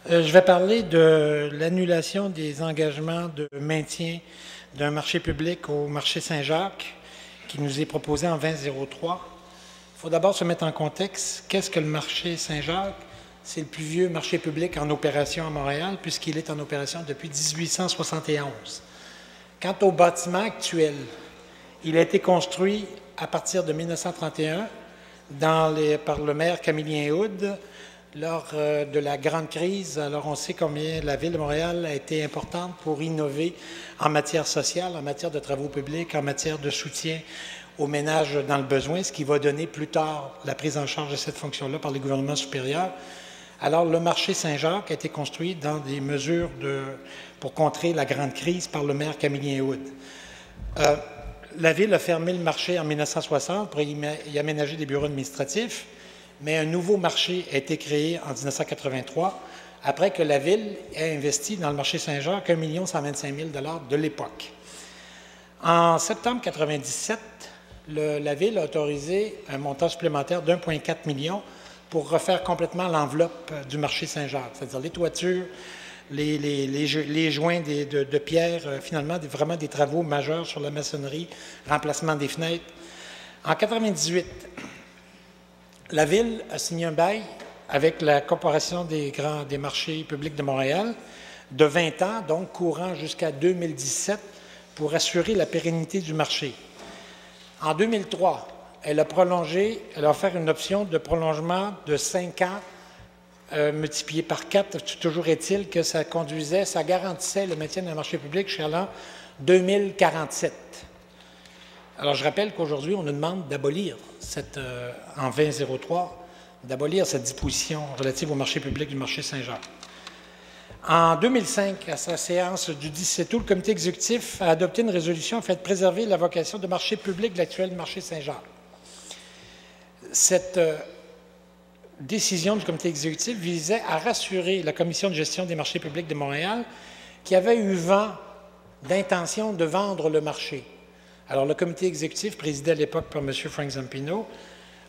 Je vais parler de l'annulation des engagements de maintien d'un marché public au marché Saint-Jacques qui nous est proposé en 2003. Il faut d'abord se mettre en contexte. Qu'est-ce que le marché Saint-Jacques? C'est le plus vieux marché public en opération à Montréal puisqu'il est en opération depuis 1871. Quant au bâtiment actuel, il a été construit à partir de 1931 par le maire Camillien Hood lors de la grande crise. Alors on sait combien la Ville de Montréal a été importante pour innover en matière sociale, en matière de travaux publics, en matière de soutien aux ménages dans le besoin, ce qui va donner plus tard la prise en charge de cette fonction-là par les gouvernements supérieurs. Alors, le marché Saint-Jacques a été construit dans des mesures pour contrer la grande crise par le maire Camillien Hood. La Ville a fermé le marché en 1960 pour y aménager des bureaux administratifs, mais un nouveau marché a été créé en 1983 après que la Ville ait investi dans le marché Saint-Jacques 1 125 000 $ de l'époque. En septembre 1997, la Ville a autorisé un montant supplémentaire d'1,4 million pour refaire complètement l'enveloppe du marché Saint-Jacques, c'est-à-dire les toitures, les joints de pierre, finalement vraiment des travaux majeurs sur la maçonnerie, remplacement des fenêtres. En 1998, la Ville a signé un bail avec la Corporation des marchés publics de Montréal de 20 ans, donc courant jusqu'à 2017, pour assurer la pérennité du marché. En 2003, elle a offert une option de prolongement de 5 ans multiplié par 4. Toujours est-il que ça garantissait le maintien d'un marché public jusqu'à l'an 2047. Alors, je rappelle qu'aujourd'hui, on nous demande d'abolir en 2003, d'abolir cette disposition relative au marché public du marché Saint-Jacques. En 2005, à sa séance du 17 août, le comité exécutif a adopté une résolution afin de préserver la vocation de marché public de l'actuel marché Saint-Jacques. Cette décision du comité exécutif visait à rassurer la Commission de gestion des marchés publics de Montréal qui avait eu vent d'intention de vendre le marché. Alors, le comité exécutif, présidé à l'époque par M. Frank Zampino,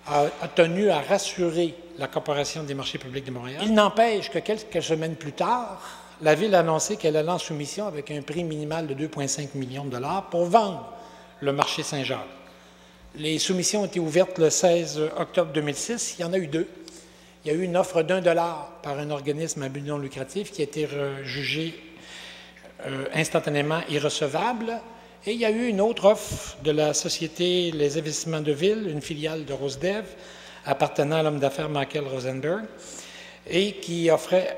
a tenu à rassurer la Corporation des marchés publics de Montréal. Il n'empêche que quelques semaines plus tard, la Ville a annoncé qu'elle allait en soumission avec un prix minimal de 2,5 millions de $ pour vendre le marché Saint-Jacques. Les soumissions ont été ouvertes le 16 octobre 2006. Il y en a eu 2. Il y a eu une offre d'1 $ par un organisme à but non lucratif qui a été jugée instantanément irrecevable. Et il y a eu une autre offre de la Société Les Investissements de Ville, une filiale de Rosedev, appartenant à l'homme d'affaires Michael Rosenberg, et qui offrait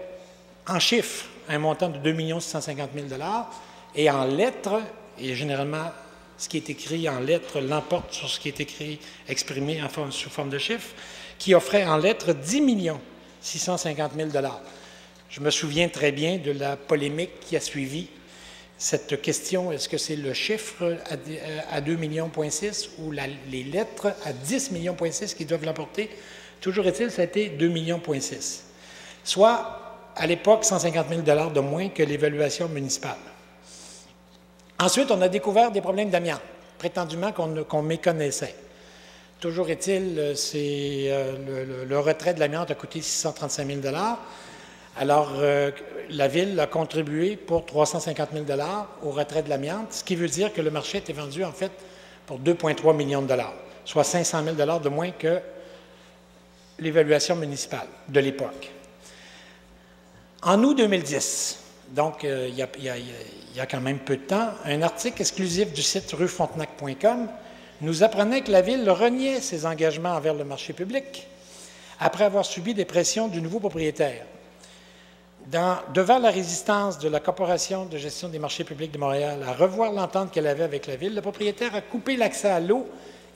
en chiffres un montant de 2 650 000 $ et en lettres, et généralement, ce qui est écrit en lettres l'emporte sur ce qui est écrit, exprimé sous forme de chiffres, qui offrait en lettres 10 650 000 $. Je me souviens très bien de la polémique qui a suivi cette question. Est-ce que c'est le chiffre à 2,6 millions ou les lettres à 10,6 millions qui doivent l'emporter? Toujours est-il, ça a été 2,6 millions. Soit, à l'époque, 150 000 $ de moins que l'évaluation municipale. Ensuite, on a découvert des problèmes d'amiante, prétendument qu'on méconnaissait. Toujours est-il, le retrait de l'amiante a coûté 635 000 $. Alors, la Ville a contribué pour 350 000 $ au retrait de l'amiante, ce qui veut dire que le marché était vendu, en fait, pour 2,3 millions de $, soit 500 000 $ de moins que l'évaluation municipale de l'époque. En août 2010, donc il y a quand même peu de temps, un article exclusif du site ruefrontenac.com nous apprenait que la Ville reniait ses engagements envers le marché public après avoir subi des pressions du nouveau propriétaire. Devant la résistance de la Corporation de gestion des marchés publics de Montréal à revoir l'entente qu'elle avait avec la Ville, le propriétaire a coupé l'accès à l'eau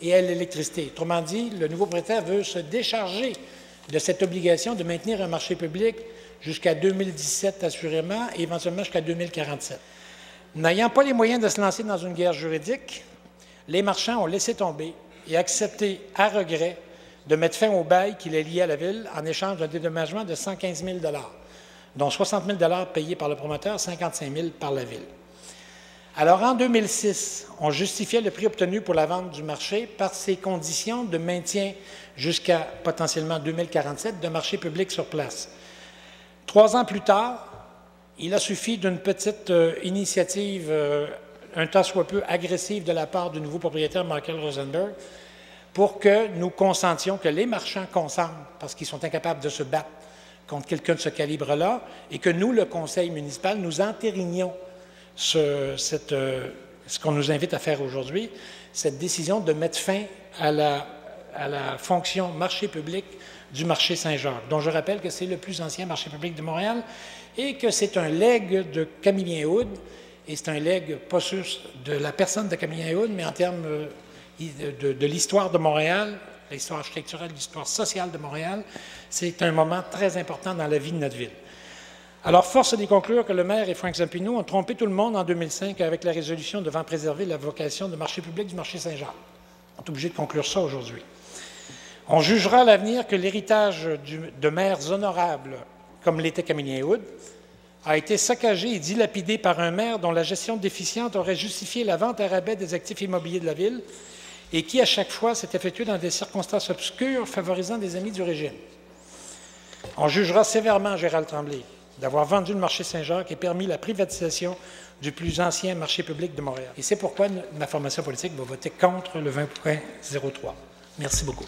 et à l'électricité. Autrement dit, le nouveau propriétaire veut se décharger de cette obligation de maintenir un marché public jusqu'à 2017 assurément et éventuellement jusqu'à 2047. N'ayant pas les moyens de se lancer dans une guerre juridique, les marchands ont laissé tomber et accepté à regret de mettre fin au bail qui les liait à la Ville en échange d'un dédommagement de 115 000 $, dont 60 000 $ payés par le promoteur, 55 000 $ par la Ville. Alors, en 2006, on justifiait le prix obtenu pour la vente du marché par ses conditions de maintien jusqu'à potentiellement 2047 de marché public sur place. 3 ans plus tard, il a suffi d'une petite initiative, un tant soit peu agressive de la part du nouveau propriétaire Michael Rosenberg, pour que nous consentions, que les marchands consentent, parce qu'ils sont incapables de se battre contre quelqu'un de ce calibre-là, et que nous, le conseil municipal, nous entérinions ce qu'on nous invite à faire aujourd'hui, cette décision de mettre fin à la fonction marché public du marché Saint-Jacques, dont je rappelle que c'est le plus ancien marché public de Montréal et que c'est un legs de Camillien-Houde, et c'est un legs pas juste de la personne de Camillien-Houde, mais en termes de l'histoire de Montréal, l'histoire architecturale, l'histoire sociale de Montréal. C'est un moment très important dans la vie de notre ville. Alors, force est d'y conclure que le maire et Frank Zampino ont trompé tout le monde en 2005 avec la résolution devant préserver la vocation de marché public du marché Saint-Jacques. On est obligé de conclure ça aujourd'hui. On jugera à l'avenir que l'héritage de maires honorables, comme l'était Camillien-Houde, a été saccagé et dilapidé par un maire dont la gestion déficiente aurait justifié la vente à rabais des actifs immobiliers de la ville et qui, à chaque fois, s'est effectué dans des circonstances obscures favorisant des amis du régime. On jugera sévèrement Gérald Tremblay d'avoir vendu le marché Saint-Jacques et permis la privatisation du plus ancien marché public de Montréal. Et c'est pourquoi ma formation politique va voter contre le 20.03. Merci beaucoup.